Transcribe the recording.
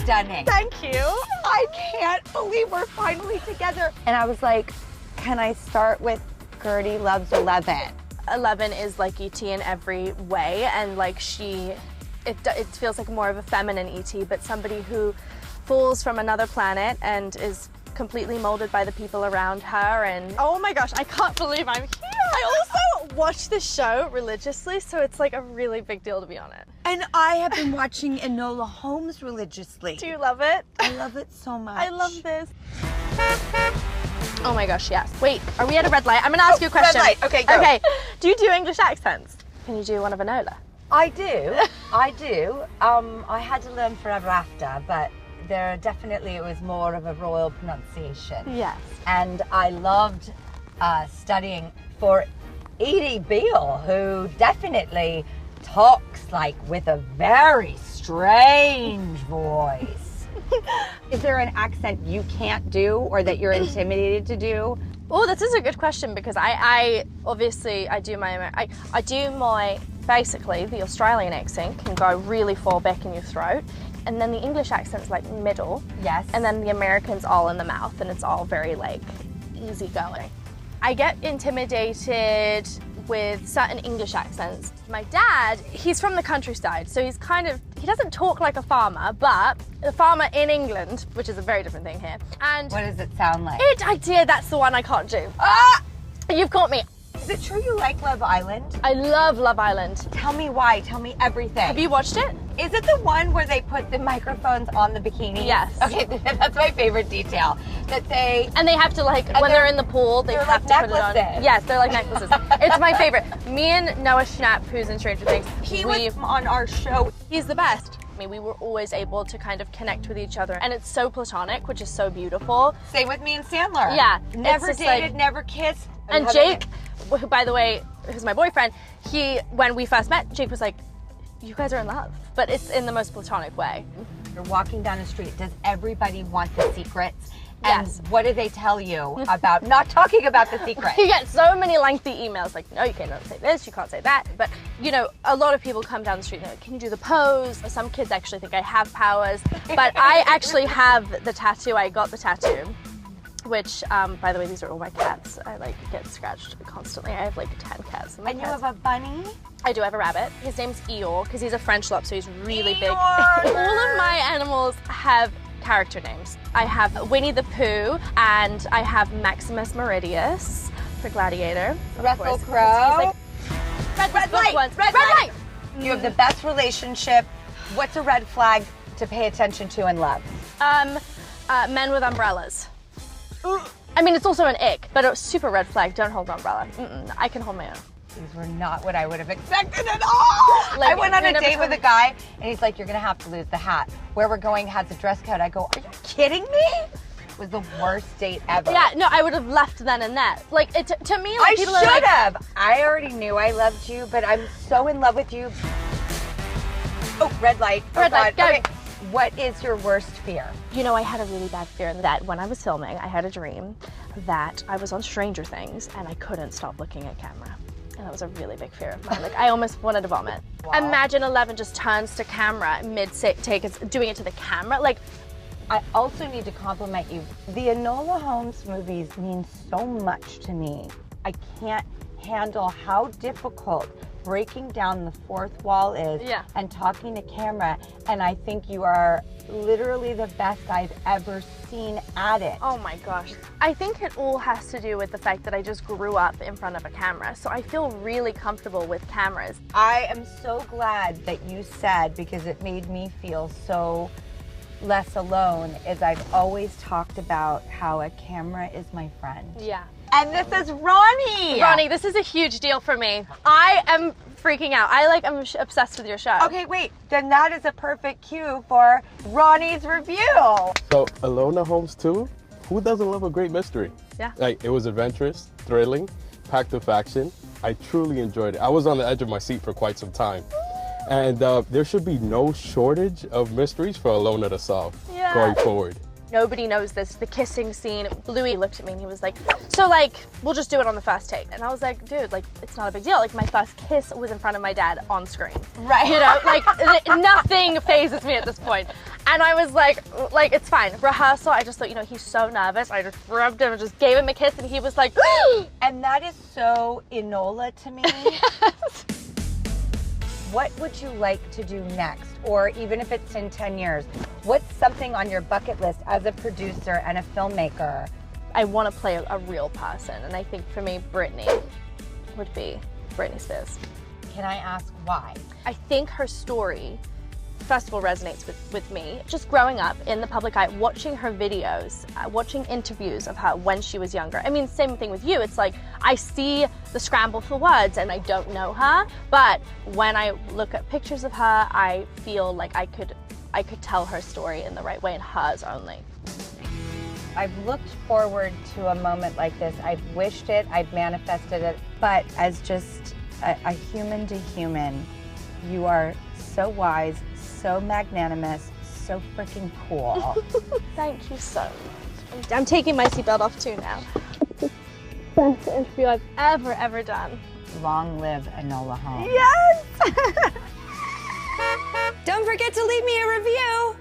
stunning. Thank you. I can't believe we're finally together. And I was like, can I start with Gertie loves 11? 11 is like E.T. in every way, and like it feels like more of a feminine E.T., but somebody who falls from another planet and is completely molded by the people around her. And oh my gosh, I can't believe I'm here. I also watch this show religiously, so it's like a really big deal to be on it. And I have been watching Enola Holmes religiously. Do you love it? I love it so much. I love this. Oh my gosh, yes. Wait, are we at a red light? I'm gonna ask you a question. Red light, okay, go. Okay, do you do English accents? Can you do one of Enola? I do. I had to learn forever after, but it was more of a royal pronunciation. Yes. And I loved studying for Edie Beale, who definitely talks like with a very strange voice. Is there an accent you can't do or that you're intimidated to do? Oh, this is a good question, because I do my basically the Australian accent can go really far back in your throat, and then the English accent's like middle. Yes. And then the American's all in the mouth, and it's all very like easy going. I get intimidated with certain English accents. My dad, he's from the countryside, so he doesn't talk like a farmer, but a farmer in England, which is a very different thing here. And what does it sound like? That's the one I can't do. Ah! You've caught me. Is it true you like Love Island? I love Love Island. Tell me why. Tell me everything. Have you watched it? Is it the one where they put the microphones on the bikinis? Yes. Okay, that's my favorite detail. And they have to when they're in the pool, they have to put it on. Yes, they're like necklaces. It's my favorite. Me and Noah Schnapp, who's in Stranger Things, he was on our show. He's the best. I mean, we were always able to kind of connect with each other, and it's so platonic, which is so beautiful. Same with me and Sandler. Yeah. Never dated, never kissed. And Jake, who, by the way, who's my boyfriend, when we first met, Jake was like, you guys are in love. But it's in the most platonic way. You're walking down the street. Does everybody want the secrets? And yes. What do they tell you about not talking about the secret? You get so many lengthy emails like, no, you cannot say this, you can't say that. But, a lot of people come down the street and they're like, can you do the pose? Some kids actually think I have powers. But I actually have the tattoo. I got the tattoo, which, by the way, these are all my cats. I get scratched constantly. I have 10 cats. And you have a bunny? I do have a rabbit. His name's Eeyore, because he's a French lop, so he's really big. Eeyore! All of my animals have character names. I have Winnie the Pooh, and I have Maximus Meridius for Gladiator. Russell Crowe. Red light! Red light! You have the best relationship. What's a red flag to pay attention to in love? Men with umbrellas. I mean, it's also an ick, but a super red flag. Don't hold an umbrella. I can hold my own. These were not what I would have expected at all. I went on a date with a guy, and he's like, you're going to have to lose the hat. Where we're going has a dress code. I go, are you kidding me? It was the worst date ever. Yeah, no, I would have left then and there. To me, I people should have. I already knew I loved you, but I'm so in love with you. Oh, red light. Red light, go. Okay. What is your worst fear? I had a really bad fear that when I was filming, I had a dream that I was on Stranger Things and I couldn't stop looking at camera. And that was a really big fear of mine. I almost wanted to vomit. Wow. Imagine 11 just turns to camera mid-take, it's doing it to the camera. I also need to compliment you. The Enola Holmes movies mean so much to me. I can't handle how difficult breaking down the fourth wall is and talking to camera, and I think you are literally the best I've ever seen at it. Oh my gosh. I think it all has to do with the fact that I just grew up in front of a camera, so I feel really comfortable with cameras. I am so glad that you said, because it made me feel so less alone, is I've always talked about how a camera is my friend. Yeah. And this is Ronnie! Ronnie, this is a huge deal for me. I am freaking out. I'm obsessed with your show. Okay, wait. Then that is a perfect cue for Ronnie's review. So, Enola Holmes 2? Who doesn't love a great mystery? Yeah. It was adventurous, thrilling, packed with action. I truly enjoyed it. I was on the edge of my seat for quite some time. And there should be no shortage of mysteries for Enola to solve going forward. Nobody knows this. The kissing scene. Bluey looked at me and he was like, so we'll just do it on the first take. And I was like, dude, it's not a big deal. My first kiss was in front of my dad on screen. Right. Nothing phases me at this point. And I was like, it's fine. Rehearsal, I just thought, you know, he's so nervous. I just rubbed him and just gave him a kiss, and he was like, and that is so Enola to me. yes. What would you like to do next? Or even if it's in 10 years, what's something on your bucket list as a producer and a filmmaker? I want to play a real person, and I think for me, Britney would be Britney Spears. Can I ask why? I think her story, first of all, resonates with me. Just growing up in the public eye, watching her videos, watching interviews of her when she was younger. I mean, same thing with you. It's like, I see the scramble for words and I don't know her, but when I look at pictures of her, I feel like I could tell her story in the right way, and hers only. I've looked forward to a moment like this. I've wished it, I've manifested it, but as just a human to human, you are so wise, so magnanimous, so freaking cool. Thank you so much. I'm taking my seatbelt off too now. Best interview I've ever done. Long live Enola Holmes. Yes! Don't forget to leave me a review.